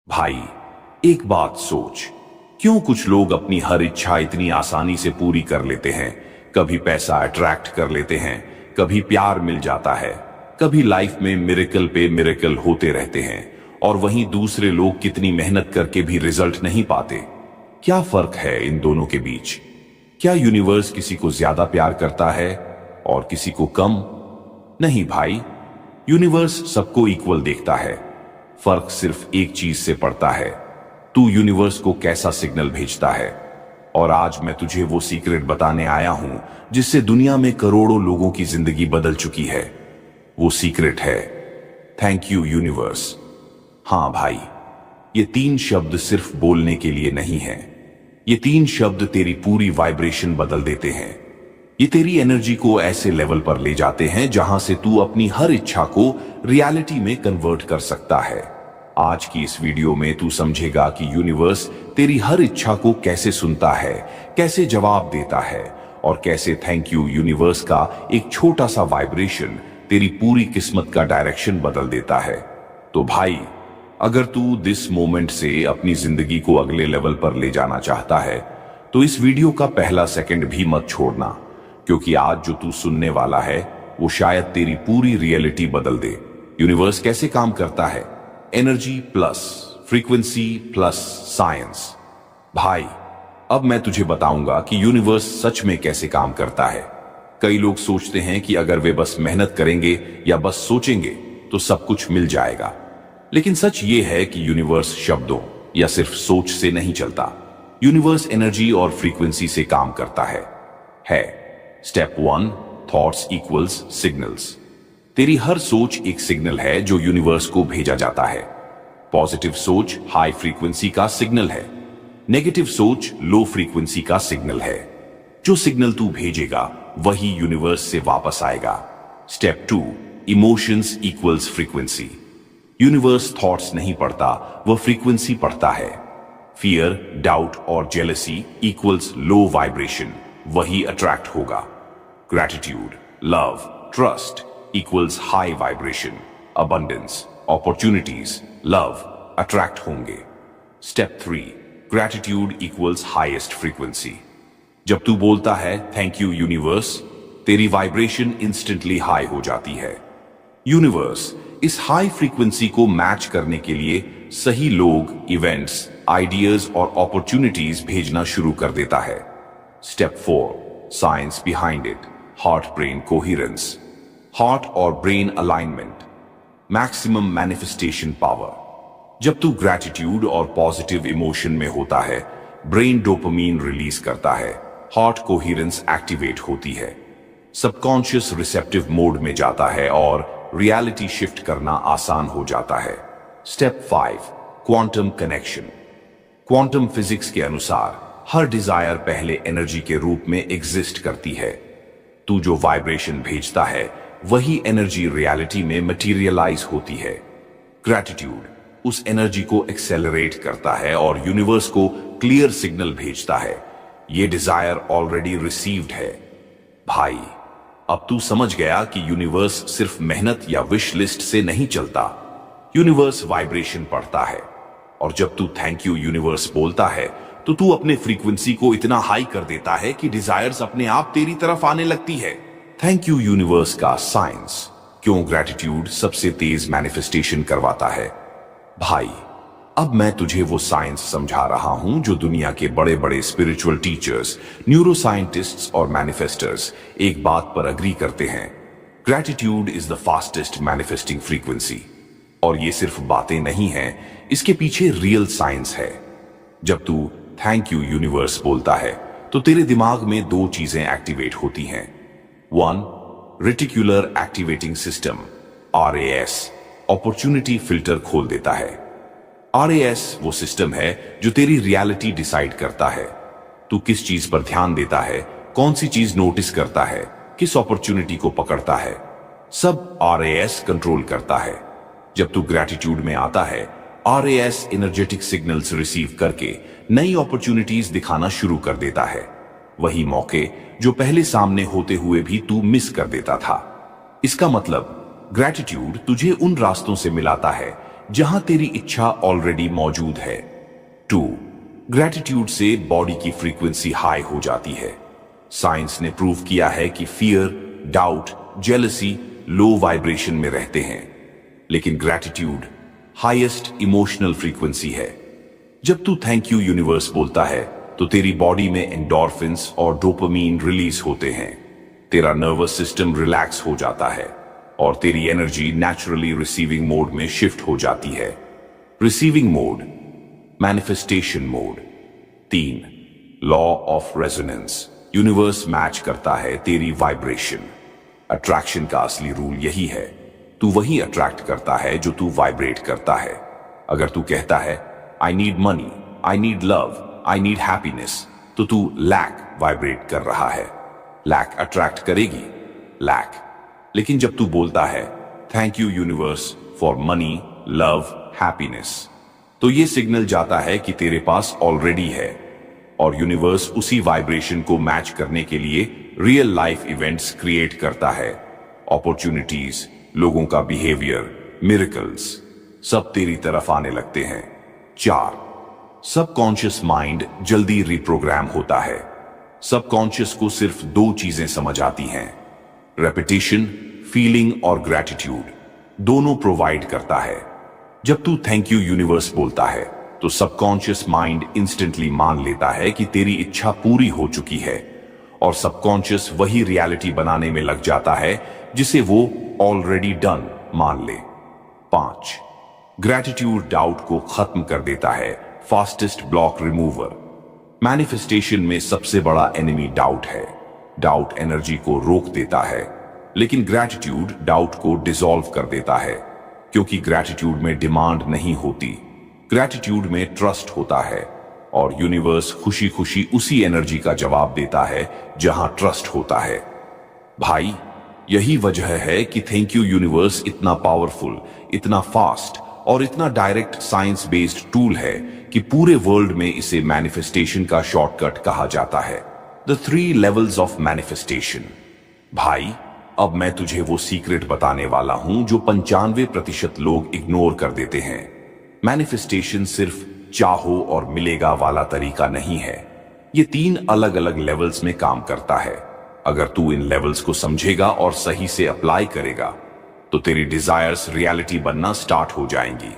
भाई, एक बात सोच, क्यों कुछ लोग अपनी हर इच्छा इतनी आसानी से पूरी कर लेते हैं। कभी पैसा अट्रैक्ट कर लेते हैं, कभी प्यार मिल जाता है, कभी लाइफ में मिरेकल पे मिरेकल होते रहते हैं, और वहीं दूसरे लोग कितनी मेहनत करके भी रिजल्ट नहीं पाते। क्या फर्क है इन दोनों के बीच? क्या यूनिवर्स किसी को ज्यादा प्यार करता है और किसी को कम? नहीं भाई, यूनिवर्स सबको इक्वल देखता है। फर्क सिर्फ एक चीज से पड़ता है, तू यूनिवर्स को कैसा सिग्नल भेजता है। और आज मैं तुझे वो सीक्रेट बताने आया हूं जिससे दुनिया में करोड़ों लोगों की जिंदगी बदल चुकी है। वो सीक्रेट है थैंक यू यूनिवर्स। हां भाई, ये 3 शब्द सिर्फ बोलने के लिए नहीं है। ये 3 शब्द तेरी पूरी वाइब्रेशन बदल देते हैं। ये तेरी एनर्जी को ऐसे लेवल पर ले जाते हैं जहां से तू अपनी हर इच्छा को रियलिटी में कन्वर्ट कर सकता है। आज की इस वीडियो में तू समझेगा कि यूनिवर्स तेरी हर इच्छा को कैसे सुनता है, कैसे जवाब देता है, और कैसे थैंक यू यूनिवर्स का एक छोटा सा वाइब्रेशन तेरी पूरी किस्मत का डायरेक्शन बदल देता है। तो भाई, अगर तू दिस मोमेंट से अपनी जिंदगी को अगले लेवल पर ले जाना चाहता है तो इस वीडियो का पहला सेकंड भी मत छोड़ना, क्योंकि आज जो तू सुनने वाला है वो शायद तेरी पूरी रियलिटी बदल दे। यूनिवर्स कैसे काम करता है? Energy plus frequency plus science. भाई, अब मैं तुझे बताऊंगा कि यूनिवर्स सच में कैसे काम करता है। कई लोग सोचते हैं कि अगर वे बस मेहनत करेंगे या बस सोचेंगे तो सब कुछ मिल जाएगा, लेकिन सच ये है कि यूनिवर्स शब्दों या सिर्फ सोच से नहीं चलता। यूनिवर्स एनर्जी और फ्रीक्वेंसी से काम करता है। Step 1, thoughts equals signals. तेरी हर सोच एक सिग्नल है जो यूनिवर्स को भेजा जाता है। पॉजिटिव सोच हाई फ्रीक्वेंसी का सिग्नल है, नेगेटिव सोच लो फ्रीक्वेंसी का सिग्नल है। जो सिग्नल तू भेजेगा वही यूनिवर्स से वापस आएगा। Step 2, emotions equals frequency. Universe thoughts नहीं पढ़ता, वह फ्रीक्वेंसी पढ़ता है। फियर, डाउट और जेलसी इक्वल्स लो वाइब्रेशन, वही अट्रैक्ट होगा। Gratitude, love, trust equals high vibration, abundance, opportunities, love attract होंगे। Step 3, gratitude equals highest frequency. जब तू बोलता है थैंक यू यूनिवर्स, तेरी वाइब्रेशन इंस्टेंटली हाई हो जाती है। यूनिवर्स इस हाई फ्रीक्वेंसी को मैच करने के लिए सही लोग, इवेंट्स, आइडियाज और अपॉर्चुनिटीज भेजना शुरू कर देता है। Step 4, science behind it, heart brain coherence. Heart और brain alignment, maximum manifestation power. जब तू ग्रैटिट्यूड और पॉजिटिव इमोशन में होता है, ब्रेन डोपामीन रिलीज करता है, हार्ट कोहेरेंस एक्टिवेट होती है, सबकॉन्शियस रिसेप्टिव मोड में जाता है और रियलिटी शिफ्ट करना आसान हो जाता है। Step 5, quantum connection. Quantum physics के अनुसार हर डिजायर पहले एनर्जी के रूप में एग्जिस्ट करती है। तू जो वाइब्रेशन भेजता है वही एनर्जी रियलिटी में मटेरियलाइज होती है। ग्रैटिट्यूड उस एनर्जी को एक्सेलरेट करता है और यूनिवर्स को क्लियर सिग्नल भेजता है, ये डिजायर ऑलरेडी रिसीव्ड है। भाई, अब तू समझ गया कि यूनिवर्स सिर्फ मेहनत या विश लिस्ट से नहीं चलता। यूनिवर्स वाइब्रेशन पढ़ता है, और जब तू थैंक यू यूनिवर्स बोलता है तो तू अपने फ्रीक्वेंसी को इतना हाई कर देता है कि डिजायर्स अपने आप तेरी तरफ आने लगती है। थैंक यू यूनिवर्स का साइंस, क्यों ग्रैटिट्यूड सबसे तेज मैनिफेस्टेशन करवाता है। भाई, अब मैं तुझे वो साइंस समझा रहा हूं जो दुनिया के बड़े बड़े स्पिरिचुअल टीचर्स, न्यूरो साइंटिस्ट्स और मैनिफेस्टर्स एक बात पर अग्री करते हैं। Gratitude is the fastest manifesting frequency. और ये सिर्फ बातें नहीं हैं, इसके पीछे रियल साइंस है। जब तू थैंक यू यूनिवर्स बोलता है तो तेरे दिमाग में 2 चीजें एक्टिवेट होती हैं। 1, reticular activating system RAS, opportunity filter खोल देता है। RAS वो सिस्टम है जो तेरी रियलिटी डिसाइड करता है। तू किस चीज पर ध्यान देता है, कौन सी चीज नोटिस करता है, किस अपॉर्चुनिटी को पकड़ता है, सब RAS कंट्रोल करता है। जब तू ग्रैटिट्यूड में आता है, RAS एनर्जेटिक सिग्नल्स रिसीव करके नई अपॉर्चुनिटीज दिखाना शुरू कर देता है। वही मौके जो पहले सामने होते हुए भी तू मिस कर देता था। इसका मतलब ग्रैटिट्यूड तुझे उन रास्तों से मिलाता है जहां तेरी इच्छा ऑलरेडी मौजूद है। 2. ग्रैटिट्यूड से बॉडी की फ्रीक्वेंसी हाई हो जाती है। साइंस ने प्रूव किया है कि fear, doubt, jealousy low vibration में रहते हैं, लेकिन ग्रैटिट्यूड हाईएस्ट इमोशनल फ्रीक्वेंसी है। जब तू थैंक यू यूनिवर्स बोलता है तो तेरी बॉडी में एंडोर्फिन्स और डोपामीन रिलीज होते हैं। तेरा नर्वस सिस्टम रिलैक्स हो जाता है और तेरी एनर्जी नेचुरली रिसीविंग मोड में शिफ्ट हो जाती है। Receiving mode, manifestation mode. 3. Law of resonance. Universe match करता है तेरी वाइब्रेशन। अट्रैक्शन का असली रूल यही है, तू वही अट्रैक्ट करता है जो तू वाइब्रेट करता है। अगर तू कहता है I need money, I need love, I need happiness, तो तू लैक वाइब्रेट कर रहा है। लैक अट्रैक्ट करेगी लैक। लेकिन जब तू बोलता है thank you universe for money, love, happiness, तो ये सिग्नल जाता है कि तेरे पास ऑलरेडी है, और यूनिवर्स उसी वाइब्रेशन को मैच करने के लिए रियल लाइफ इवेंट्स क्रिएट करता है। अपॉर्चुनिटीज, लोगों का बिहेवियर, मिरेकल्स सब तेरी तरफ आने लगते हैं। 4. सबकॉन्शियस माइंड जल्दी रिप्रोग्राम होता है। सबकॉन्शियस को सिर्फ 2 चीजें समझ आती हैं, रेपिटेशन, फीलिंग और ग्रैटिट्यूड दोनों प्रोवाइड करता है। जब तू थैंक यू यूनिवर्स बोलता है तो सबकॉन्शियस माइंड इंस्टेंटली मान लेता है कि तेरी इच्छा पूरी हो चुकी है, और सबकॉन्शियस वही रियलिटी बनाने में लग जाता है जिसे वो ऑलरेडी डन मान ले। 5. ग्रैटिट्यूड डाउट को खत्म कर देता है, फास्टेस्ट ब्लॉक रिमूवर। मैनिफेस्टेशन में सबसे बड़ा एनिमी डाउट है। डाउट एनर्जी को रोक देता है, लेकिन ग्रैटिट्यूड डाउट को डिसॉल्व कर देता है, क्योंकि ग्रैटिट्यूड में डिमांड नहीं होती, ग्रैटिट्यूड में ट्रस्ट होता है, और यूनिवर्स खुशी खुशी उसी एनर्जी का जवाब देता है जहां ट्रस्ट होता है। भाई, यही वजह है कि थैंक यू यूनिवर्स इतना पावरफुल, इतना फास्ट और इतना डायरेक्ट साइंस बेस्ड टूल है कि पूरे वर्ल्ड में इसे मैनिफेस्टेशन का शॉर्टकट कहा जाता है। The 3 levels of manifestation. भाई, अब मैं तुझे वो सीक्रेट बताने वाला हूं जो 95% लोग इग्नोर कर देते हैं। मैनिफेस्टेशन सिर्फ चाहो और मिलेगा वाला तरीका नहीं है, ये 3 अलग अलग लेवल्स में काम करता है। अगर तू इन लेवल्स को समझेगा और सही से अप्लाई करेगा तो तेरी डिजायर्स रियलिटी बनना स्टार्ट हो जाएंगी।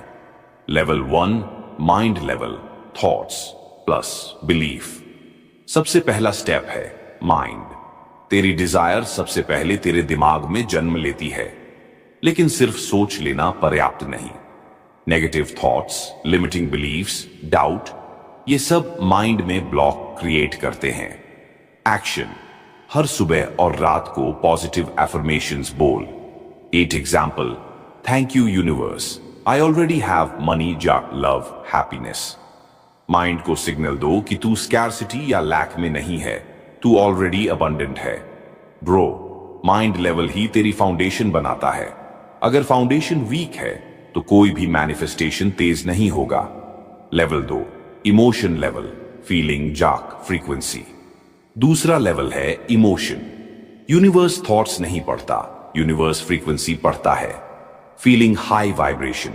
Level 1, mind level, thoughts plus belief. सबसे पहला स्टेप है माइंड। तेरी डिजायर सबसे पहले तेरे दिमाग में जन्म लेती है, लेकिन सिर्फ सोच लेना पर्याप्त नहीं। Negative thoughts, limiting beliefs, doubt, ये सब माइंड में ब्लॉक क्रिएट करते हैं। एक्शन। हर सुबह और रात को पॉजिटिव एफर्मेशंस बोल। 8 example, thank you universe, I already have money, love, happiness. Mind को सिग्नल दो कि तू स्कैर्सिटी या लैक में नहीं है, तू ऑलरेडी अबंडेंट है। ब्रो, माइंड लेवल ही तेरी फाउंडेशन बनाता है। अगर फाउंडेशन वीक है तो कोई भी मैनिफेस्टेशन तेज नहीं होगा। लेवल 2, इमोशन लेवल, फीलिंग, जाक, फ्रीक्वेंसी। दूसरा लेवल है इमोशन। यूनिवर्स थॉट्स नहीं पढ़ता, यूनिवर्स फ्रीक्वेंसी पढ़ता है। Feeling high vibration,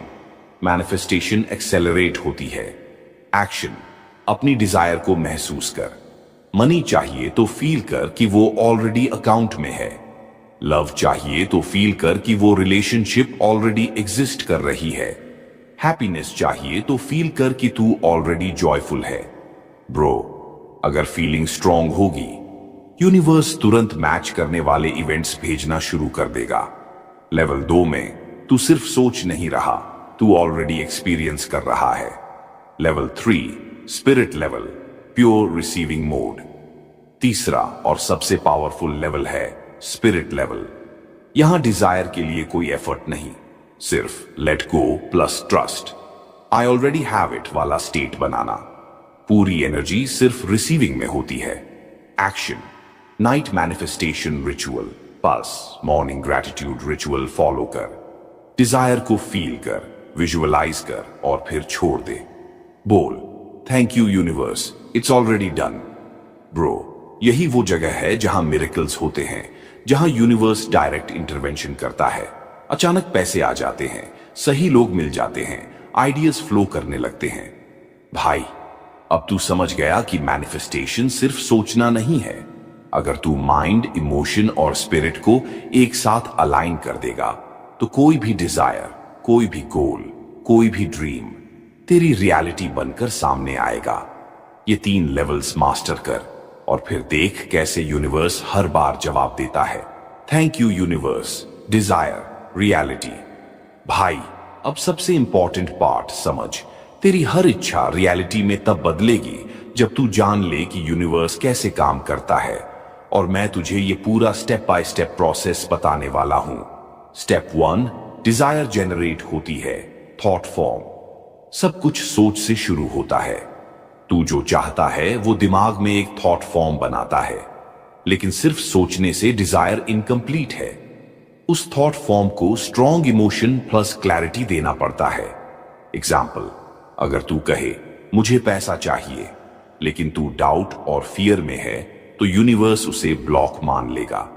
manifestation accelerate होती है। एक्शन। अपनी डिजायर को महसूस कर। मनी चाहिए तो फील कर कि वो ऑलरेडी अकाउंट में है। लव चाहिए तो फील कर कि वो रिलेशनशिप ऑलरेडी एग्जिस्ट कर रही है। हैप्पीनेस चाहिए तो फील कर कि तू ऑलरेडी जॉयफुल है। ब्रो, अगर फीलिंग स्ट्रांग होगी, यूनिवर्स तुरंत मैच करने वाले इवेंट्स भेजना शुरू कर देगा। लेवल 2 में तू सिर्फ सोच नहीं रहा, तू ऑलरेडी एक्सपीरियंस कर रहा है। Level 3, spirit level, pure receiving mode. तीसरा और सबसे पावरफुल लेवल है स्पिरिट लेवल। यहां डिजायर के लिए कोई एफर्ट नहीं, सिर्फ let go plus trust, I already have it वाला स्टेट बनाना। पूरी एनर्जी सिर्फ रिसीविंग में होती है। Action. Night manifestation ritual, pulse, morning gratitude ritual follow कर। डिजायर को फील कर, विजुअलाइज कर और फिर छोड़ दे। बोल, thank you universe, it's already done. Bro, यही वो जगह है जहां मिरेकल्स होते हैं, जहां यूनिवर्स डायरेक्ट इंटरवेंशन करता है। अचानक पैसे आ जाते हैं, सही लोग मिल जाते हैं, आइडियाज फ्लो करने लगते हैं। भाई, अब तू समझ गया कि मैनिफेस्टेशन सिर्फ सोचना नहीं है। अगर तू माइंड, इमोशन और स्पिरिट को एक साथ अलाइन कर देगा तो कोई भी डिजायर, कोई भी गोल, कोई भी ड्रीम तेरी रियलिटी बनकर सामने आएगा। ये 3 लेवल्स मास्टर कर और फिर देख कैसे यूनिवर्स हर बार जवाब देता है। Thank you universe, desire, reality. भाई, अब सबसे इंपॉर्टेंट पार्ट समझ। तेरी हर इच्छा रियलिटी में तब बदलेगी जब तू जान ले कि यूनिवर्स कैसे काम करता है। और मैं तुझे ये पूरा स्टेप बाय स्टेप प्रोसेस बताने वाला हूं। स्टेप 1, डिजायर जनरेट होती है, थॉट फॉर्म। सब कुछ सोच से शुरू होता है। तू जो चाहता है वो दिमाग में एक थॉट फॉर्म बनाता है, लेकिन सिर्फ सोचने से डिजायर इनकम्प्लीट है। उस थॉट फॉर्म को स्ट्रॉन्ग इमोशन प्लस क्लैरिटी देना पड़ता है। एग्जाम्पल, अगर तू कहे मुझे पैसा चाहिए, लेकिन तू डाउट और फियर में है, तो यूनिवर्स उसे ब्लॉक मान लेगा।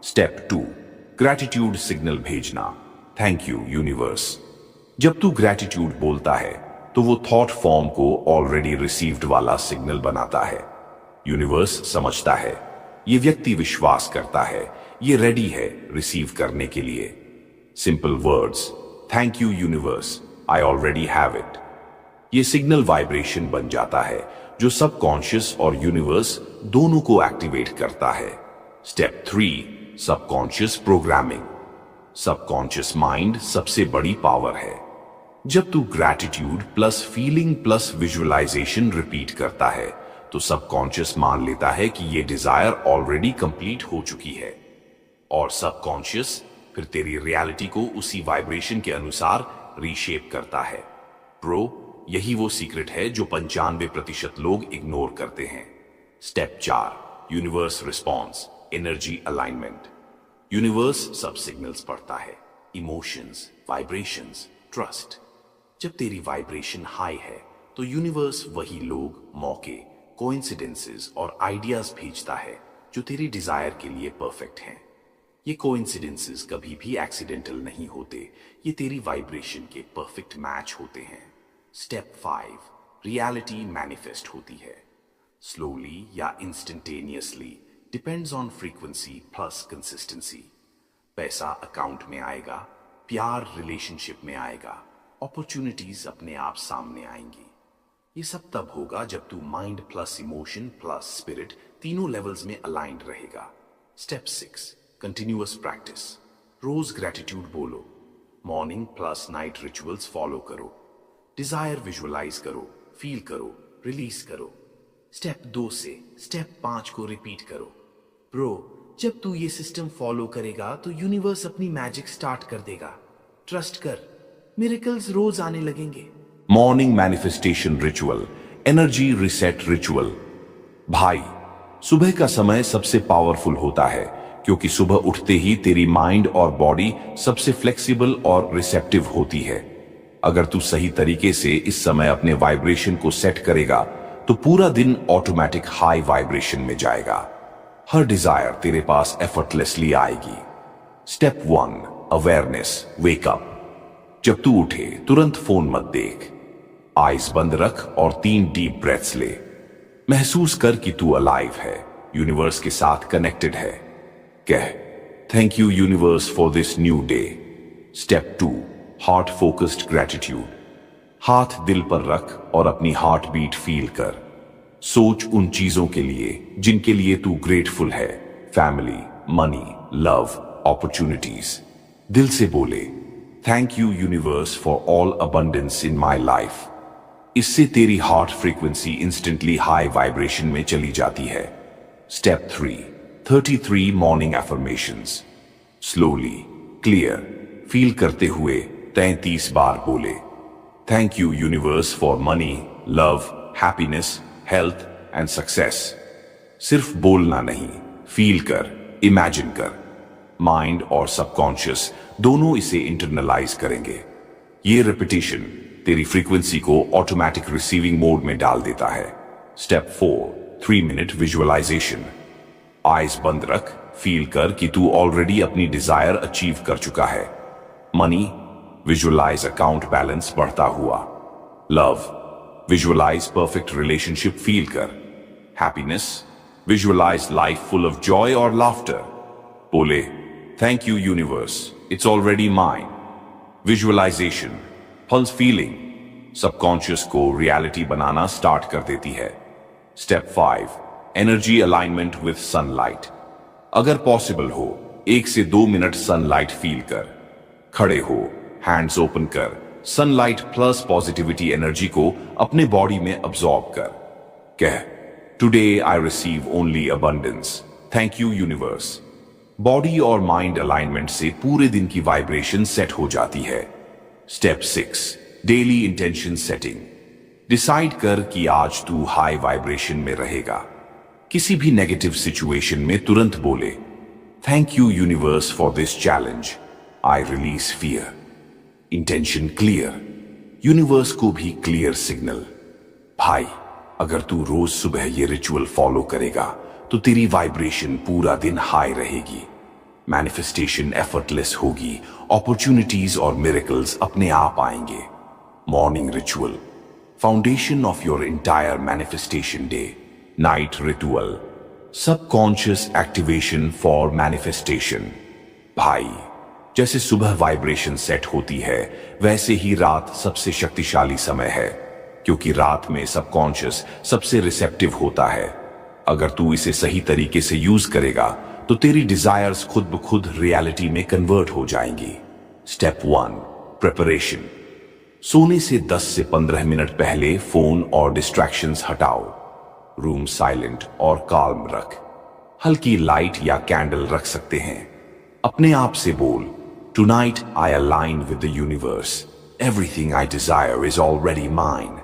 स्टेप 2, ग्रैटिट्यूड सिग्नल भेजना। Thank you universe. जब तू ग्रैटिट्यूड बोलता है तो वो थॉट फॉर्म को ऑलरेडी रिसीव्ड वाला सिग्नल बनाता है। यूनिवर्स समझता है ये व्यक्ति विश्वास करता है, ये रेडी है रिसीव करने के लिए। Simple words, thank you universe, I already have it. ये सिग्नल वाइब्रेशन बन जाता है जो सबकॉन्शियस और यूनिवर्स दोनों को एक्टिवेट करता है। Step 3, subconscious programming. Subconscious mind सबसे बड़ी पावर है। जब तू gratitude plus feeling plus visualisation repeat करता है तो सबकॉन्शियस मान लेता है कि ये डिजायर ऑलरेडी कंप्लीट हो चुकी है, और सबकॉन्शियस फिर तेरी रियलिटी को उसी वाइब्रेशन के अनुसार रीशेप करता है। ब्रो, यही वो सीक्रेट है जो 95% लोग इग्नोर करते हैं। Step 4, universe response, energy alignment. Universe सब सिग्नल्स पढ़ता है, इमोशंस, वाइब्रेशंस, ट्रस्ट। जब तेरी वाइब्रेशन हाई है तो यूनिवर्स वही लोग, मौके, कोइंसिडेंसेस और आइडियाज भेजता है जो तेरी डिजायर के लिए परफेक्ट हैं। ये कोइंसिडेंसेस कभी भी एक्सीडेंटल नहीं होते, ये तेरी वाइब्रेशन के परफेक्ट मैच होते हैं। स्टेप 5, रियलिटी मैनिफेस्ट होती है। स्लोली या instantaneously, depends on frequency plus consistency. पैसा अकाउंट में आएगा, प्यार रिलेशनशिप में आएगा, अपॉर्चुनिटीज अपने आप सामने आएंगी। ये सब तब होगा जब तू mind plus emotion plus spirit तीनों लेवल्स में अलाइंड रहेगा। Step 6, continuous practice. रोज ग्रैटिट्यूड बोलो, morning plus night rituals follow करो, डिजायर विजुअलाइज करो, फील करो, रिलीज करो। स्टेप 2 से स्टेप 5 को रिपीट करो। ब्रो, जब तू ये सिस्टम फॉलो करेगा तो यूनिवर्स अपनी मैजिक स्टार्ट कर देगा। ट्रस्ट कर, मिरेकल्स रोज आने लगेंगे। Morning manifestation ritual, energy reset ritual. भाई, सुबह का समय सबसे पावरफुल होता है क्योंकि सुबह उठते ही तेरी माइंड और बॉडी सबसे फ्लेक्सिबल और रिसेप्टिव होती है। अगर तू सही तरीके से इस समय अपने वाइब्रेशन को सेट करेगा तो पूरा दिन ऑटोमेटिक हाई वाइब्रेशन में जाएगा। हर डिजायर तेरे पास एफर्टलेसली आएगी। Step 1, awareness, wake up. जब तू उठे तुरंत फोन मत देख, आईज बंद रख और 3 डीप ब्रेथ्स ले। महसूस कर कि तू अलाइव है, यूनिवर्स के साथ कनेक्टेड है। कह, thank you universe for this new day. Step 2, heart focused gratitude. हाथ दिल पर रख और अपनी हार्ट बीट फील कर। सोच उन चीजों के लिए जिनके लिए तू ग्रेटफुल है, फैमिली, मनी, लव, अपॉर्चुनिटीज। दिल से बोले, thank you universe for all abundance in my life. इससे तेरी heart frequency instantly high vibration में चली जाती है। Step 3, 33 morning affirmations. Slowly, clear, feel करते हुए 33 बार बोले, thank you universe for money, love, happiness, health and success. सिर्फ बोलना नहीं, फील कर, इमेजिन कर। माइंड और सबकॉन्शियस दोनों इसे इंटरनलाइज करेंगे। ये रिपीटिशन तेरी फ्रीक्वेंसी को ऑटोमेटिक रिसीविंग मोड में डाल देता है। Step 4, 3 minute visualisation. आईज बंद रख, फील कर कि तू ऑलरेडी अपनी डिजायर अचीव कर चुका है। मनी, विजुअलाइज अकाउंट बैलेंस बढ़ता हुआ। Love, visualise perfect relationship feel कर। Happiness, visualise life full of joy और लाफ्टर। बोले, thank you universe, it's already mine. Visualisation, plus feeling, subconscious को रियलिटी बनाना स्टार्ट कर देती है। Step 5, energy alignment with sunlight. अगर पॉसिबल हो 1 से 2 मिनट सनलाइट फील कर। खड़े हो, हैंड्स ओपन कर, सनलाइट प्लस पॉजिटिविटी एनर्जी को अपने बॉडी में अब्सॉर्ब कर। कह, today I receive only abundance, thank you universe. Body और माइंड अलाइनमेंट से पूरे दिन की वाइब्रेशन सेट हो जाती है। Step 6, daily intention setting. Decide कर कि आज तू हाई वाइब्रेशन में रहेगा। किसी भी नेगेटिव सिचुएशन में तुरंत बोले, thank you universe for this challenge, I release fear. Intention clear, universe को भी क्लियर सिग्नल। भाई, अगर तू रोज सुबह ये रिचुअल फॉलो करेगा तो तेरी वाइब्रेशन पूरा दिन हाई रहेगी। मैनिफेस्टेशन एफर्टलेस होगी, अपॉर्चुनिटीज और मिरेकल्स अपने आप आएंगे। Morning ritual, foundation of your entire manifestation day. Night ritual, subconscious activation for manifestation. भाई, जैसे सुबह वाइब्रेशन सेट होती है वैसे ही रात सबसे शक्तिशाली समय है, क्योंकि रात में सबकॉन्शियस सबसे रिसेप्टिव होता है। अगर तू इसे सही तरीके से यूज करेगा तो तेरी डिजायर्स खुद ब खुद रियलिटी में कन्वर्ट हो जाएंगी। Step 1, preparation. सोने से 10 से 15 मिनट पहले फोन और डिस्ट्रैक्शंस हटाओ। रूम साइलेंट और काल्म रख। हल्की लाइट या कैंडल रख सकते हैं। अपने आप से बोल, tonight I align with the universe, everything I desire is already mine.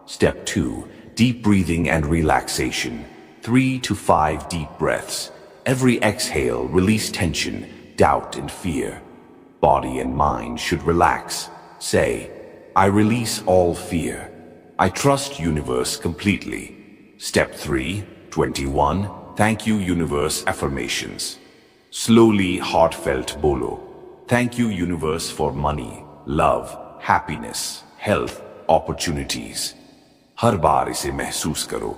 Step 2, deep breathing and relaxation. 3 to 5 deep breaths. Every exhale release tension, doubt and fear. Body and mind should relax. Say, I release all fear. I trust universe completely. Step 3, 21, thank you universe affirmations. Slowly heartfelt bolo. Thank you universe for money, love, happiness, health, opportunities. हर बार इसे महसूस करो।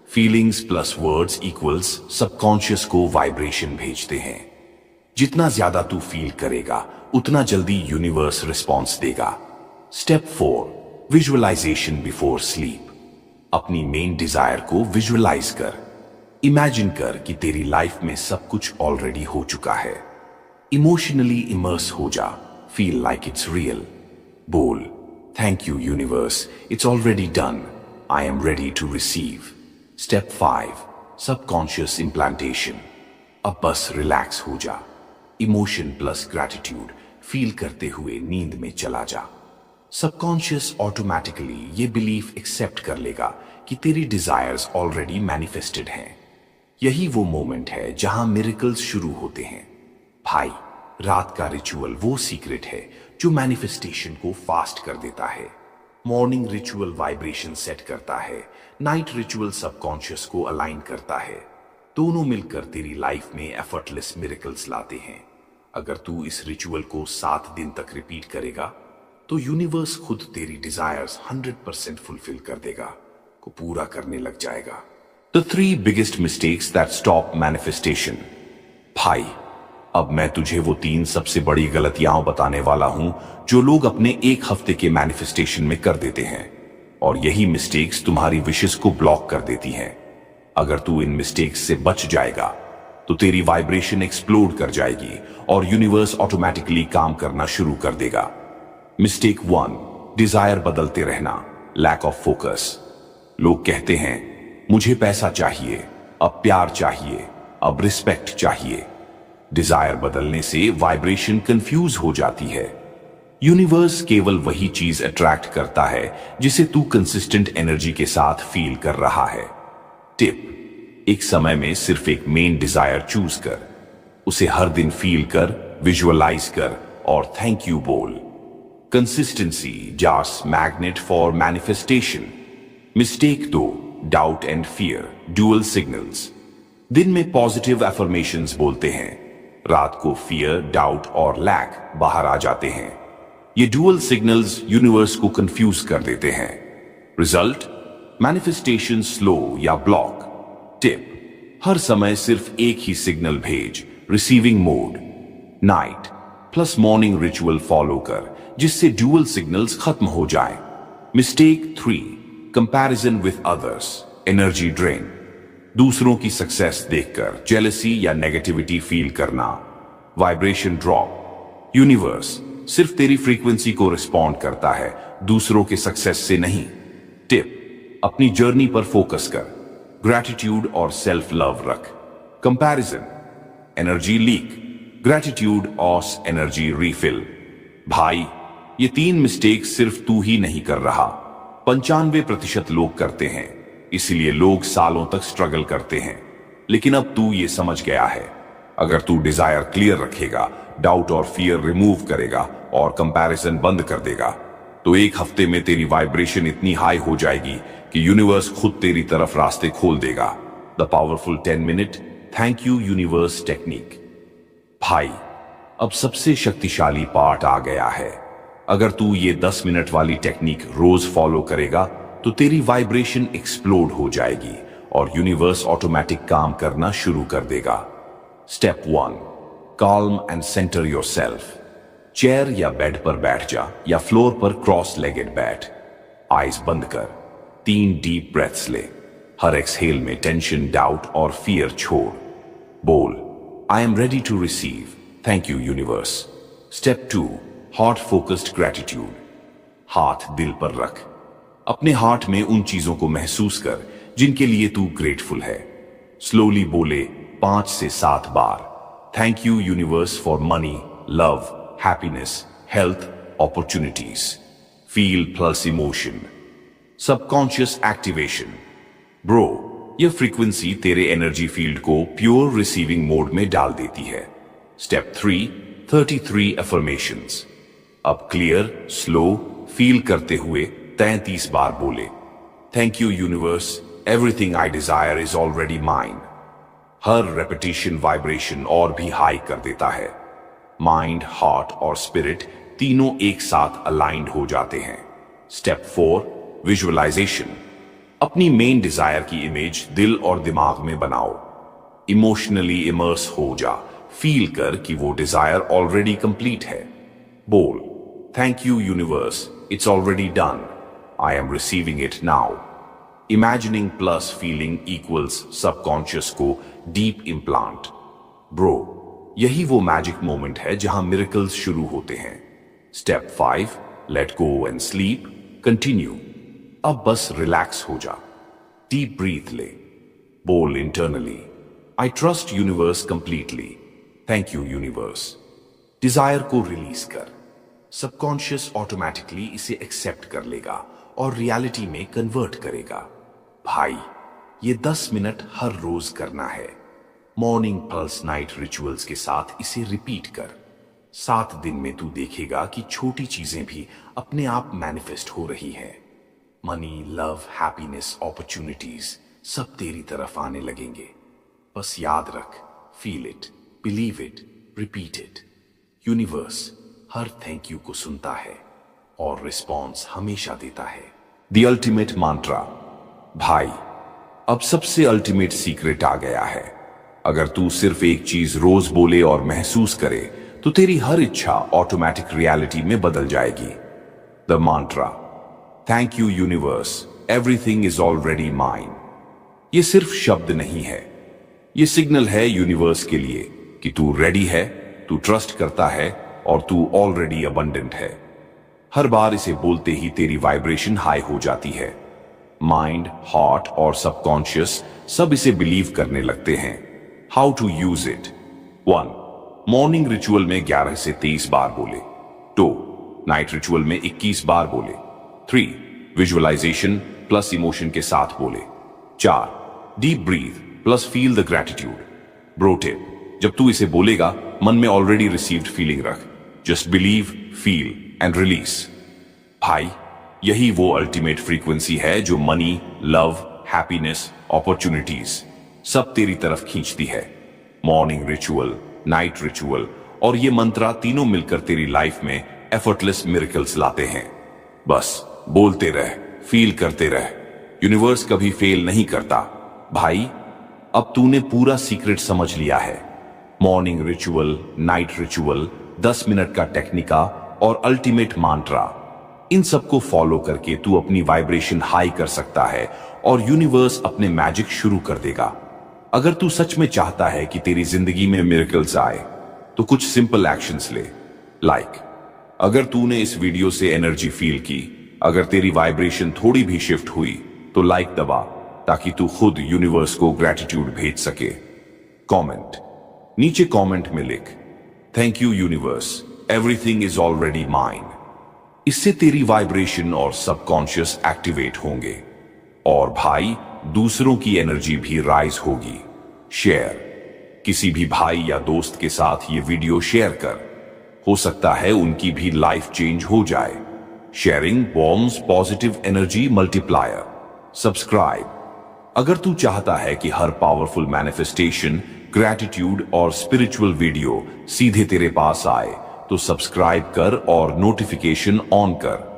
Feelings plus words equals subconscious को vibration भेजते हैं। जितना ज्यादा तू फील करेगा उतना जल्दी यूनिवर्स रिस्पॉन्स देगा। Step 4, visualisation before sleep. अपनी मेन डिजायर को विजुअलाइज कर। इमेजिन कर कि तेरी लाइफ में सब कुछ ऑलरेडी हो चुका है। इमोशनली इमर्स हो जा, फील लाइक इट्स रियल। बोल, thank you universe, it's already done, I am ready to receive. Step 5, subconscious implantation. अब बस रिलैक्स हो जा। इमोशन प्लस ग्रैटिट्यूड फील करते हुए नींद में चला जा। सबकॉन्शियस ऑटोमेटिकली ये बिलीफ एक्सेप्ट कर लेगा कि तेरी डिजायर्स ऑलरेडी मैनिफेस्टेड हैं। यही वो मोमेंट है जहां मिरेकल्स शुरू होते हैं। भाई, रात का रिचुअल वो सीक्रेट है जो मैनिफेस्टेशन को फास्ट कर देता है। मॉर्निंग रिचुअल वाइब्रेशन सेट करता है, नाइट रिचुअल सबकॉन्शियस को अलाइन करता है। दोनों मिलकर तेरी लाइफ में एफर्टलेस मिरेकल्स लाते हैं। अगर तू इस रिचुअल को 7 दिन तक रिपीट करेगा तो यूनिवर्स खुद तेरी डिजायर्स 100% फुलफिल कर देगा, को पूरा करने लग जाएगा। The 3 biggest mistakes that stop manifestation। भाई, अब मैं तुझे वो 3 सबसे बड़ी गलतियां बताने वाला हूं जो लोग अपने 1 हफ्ते के मैनिफेस्टेशन में कर देते हैं, और यही मिस्टेक्स तुम्हारी विशेस को ब्लॉक कर देती हैं। अगर तू इन मिस्टेक्स से बच जाएगा तो तेरी वाइब्रेशन एक्सप्लोड कर जाएगी और यूनिवर्स ऑटोमेटिकली काम करना शुरू कर देगा। मिस्टेक 1, डिजायर बदलते रहना, लैक ऑफ फोकस। लोग कहते हैं, मुझे पैसा चाहिए, अब प्यार चाहिए, अब रिस्पेक्ट चाहिए। डिजायर बदलने से वाइब्रेशन कंफ्यूज हो जाती है। यूनिवर्स केवल वही चीज अट्रैक्ट करता है जिसे तू कंसिस्टेंट एनर्जी के साथ फील कर रहा है। टिप, एक समय में सिर्फ एक मेन डिजायर चूज कर, उसे हर दिन फील कर, विजुअलाइज कर और थैंक यू बोल। Consistency just magnet for manifestation. Mistake 2, doubt and fear, dual signals. दिन में पॉजिटिव एफर्मेशंस बोलते हैं, रात को फियर, डाउट और लैक बाहर आ जाते हैं। ये डुअल सिग्नल्स यूनिवर्स को कंफ्यूज कर देते हैं। रिजल्ट, मैनिफेस्टेशन स्लो या ब्लॉक। टिप, हर समय सिर्फ एक ही सिग्नल भेज, receiving mode. Night plus morning ritual follow कर जिससे डुअल सिग्नल्स खत्म हो जाए। Mistake 3, comparison with others, energy drain. दूसरों की सक्सेस देखकर जेलसी या नेगेटिविटी फील करना। वाइब्रेशन ड्रॉप, यूनिवर्स सिर्फ तेरी फ्रीक्वेंसी को रिस्पॉन्ड करता है, दूसरों के सक्सेस से नहीं। टिप, अपनी जर्नी पर फोकस कर, ग्रैटिट्यूड और सेल्फ लव रख। कंपैरिजन, एनर्जी लीक, ग्रैटिट्यूड और एनर्जी रीफिल। भाई, ये 3 मिस्टेक सिर्फ तू ही नहीं कर रहा, 95% लोग करते हैं, इसलिए लोग सालों तक स्ट्रगल करते हैं। लेकिन अब तू ये समझ गया है, अगर तू डिजायर क्लियर रखेगा, डाउट और फियर रिमूव करेगा और कंपैरिजन बंद कर देगा, तो एक हफ्ते में तेरी वाइब्रेशन इतनी हाई हो जाएगी कि यूनिवर्स खुद तेरी तरफ रास्ते खोल देगा। The powerful 10 minute thank you universe technique. भाई, अब सबसे शक्तिशाली पार्ट आ गया है। अगर तू ये 10 मिनट वाली टेक्निक रोज फॉलो करेगा तो तेरी वाइब्रेशन एक्सप्लोड हो जाएगी और यूनिवर्स ऑटोमेटिक काम करना शुरू कर देगा। Step 1, calm and center yourself. Chair या बेड पर बैठ जा या फ्लोर पर क्रॉस लेगेड बैठ। आइज बंद कर, 3 डीप ब्रेथ्स ले। हर एक्सहेल में टेंशन, डाउट और फियर छोड़। बोल, I am ready to receive, thank you universe. Step 2, heart focused gratitude. हाथ दिल पर रख, अपने हार्ट में उन चीजों को महसूस कर जिनके लिए तू ग्रेटफुल है। स्लोली बोले 5 से 7 बार, thank you universe for money, love, happiness, health, opportunities. Feel plus emotion, subconscious activation. Bro, यह फ्रीक्वेंसी तेरे एनर्जी फील्ड को प्योर रिसीविंग मोड में डाल देती है। Step 3, 33 affirmations. अब क्लियर, स्लो, फील करते हुए 33 बार बोले, thank you universe, everything I desire is already mine. हर रेपिटेशन वाइब्रेशन और भी हाई कर देता है। माइंड, हार्ट और स्पिरिट तीनों एक साथ अलाइंड हो जाते हैं। Step 4, visualisation. अपनी मेन डिजायर की इमेज दिल और दिमाग में बनाओ। इमोशनली इमर्स हो जा, फील कर कि वो डिजायर ऑलरेडी कंप्लीट है। बोल, thank you universe, it's already done, I am receiving it now. Imagining plus feeling equals subconscious को डीप इम्प्लांट। ब्रो, यही वो मैजिक मोमेंट है जहां मिरेकल्स शुरू होते हैं। Step 5, let go and sleep. Continue, अब बस रिलैक्स हो जा। डीप ब्रीथ ले। बोल internally, I trust universe completely, thank you universe. Desire को रिलीज कर, सबकॉन्शियस ऑटोमेटिकली इसे एक्सेप्ट कर लेगा और रियलिटी में कन्वर्ट करेगा। भाई, ये 10 मिनट हर रोज करना है। मॉर्निंग पल्स नाइट रिचुअल्स के साथ इसे रिपीट कर। 7 दिन में तू देखेगा कि छोटी चीजें भी अपने आप मैनिफेस्ट हो रही हैं। मनी, लव, हैप्पीनेस, अपॉर्चुनिटीज सब तेरी तरफ आने लगेंगे। बस याद रख, feel it, believe it, repeat it. Universe her thank you को सुनता है और रिस्पॉन्स हमेशा देता है। द अल्टीमेट मंत्रा। भाई, अब सबसे अल्टीमेट सीक्रेट आ गया है। अगर तू सिर्फ एक चीज रोज बोले और महसूस करे तो तेरी हर इच्छा ऑटोमेटिक रियलिटी में बदल जाएगी। The Mantra, thank you universe, everything is already mine. ये सिर्फ शब्द नहीं है, ये सिग्नल है यूनिवर्स के लिए कि तू रेडी है, तू ट्रस्ट करता है और तू ऑलरेडी अबंडेंट है। हर बार इसे बोलते ही तेरी वाइब्रेशन हाई हो जाती है। माइंड, हार्ट और सबकॉन्शियस सब इसे बिलीव करने लगते हैं। How to use it? 1, morning ritual में 11 से 23 बार बोले। 2, नाइट रिचुअल में 21 बार बोले। 3, विजुअलाइजेशन प्लस इमोशन के साथ बोले। 4, deep breath plus feel the gratitude. Bro tip, जब तू इसे बोलेगा मन में ऑलरेडी रिसीव्ड फीलिंग रख। Just believe, feel and release. भाई, यही वो अल्टीमेट फ्रीक्वेंसी है जो मनी, लव, हैप्पीनेस, अपॉर्चुनिटीज सब तेरी तरफ खींचती है। मॉर्निंग रिचुअल, नाइट रिचुअल और ये मंत्रा तीनों मिलकर तेरी लाइफ में एफर्टलेस मिरेकल्स लाते हैं। बस बोलते रह, फील करते रह, यूनिवर्स कभी फेल नहीं करता। भाई, अब तूने पूरा सीक्रेट समझ लिया है। Morning ritual, night ritual, 10 minute का टेक्निका और अल्टीमेट मांट्रा, इन सबको फॉलो करके तू अपनी वाइब्रेशन हाई कर सकता है और यूनिवर्स अपने मैजिक शुरू कर देगा। अगर तू सच में चाहता है कि तेरी जिंदगी में मिरेकल्स आए तो कुछ सिंपल एक्शंस ले। लाइक, अगर तूने इस वीडियो से एनर्जी फील की, अगर तेरी वाइब्रेशन थोड़ी भी शिफ्ट हुई तो लाइक दबा ताकि तू खुद यूनिवर्स को ग्रेटिट्यूड भेज सके। कमेंट, नीचे कमेंट में लिख, thank you universe, everything is already mine. इससे तेरी वाइब्रेशन और सबकॉन्शियस एक्टिवेट होंगे और भाई दूसरों की एनर्जी भी राइज होगी। शेयर, किसी भी भाई या दोस्त के साथ ये वीडियो शेयर कर, हो सकता है उनकी भी लाइफ चेंज हो जाए। Sharing warms positive energy multiplier. Subscribe, अगर तू चाहता है कि हर पावरफुल मैनिफेस्टेशन, ग्रैटिट्यूड और स्पिरिचुअल वीडियो सीधे तेरे पास आए तो सब्सक्राइब कर और नोटिफिकेशन ऑन कर।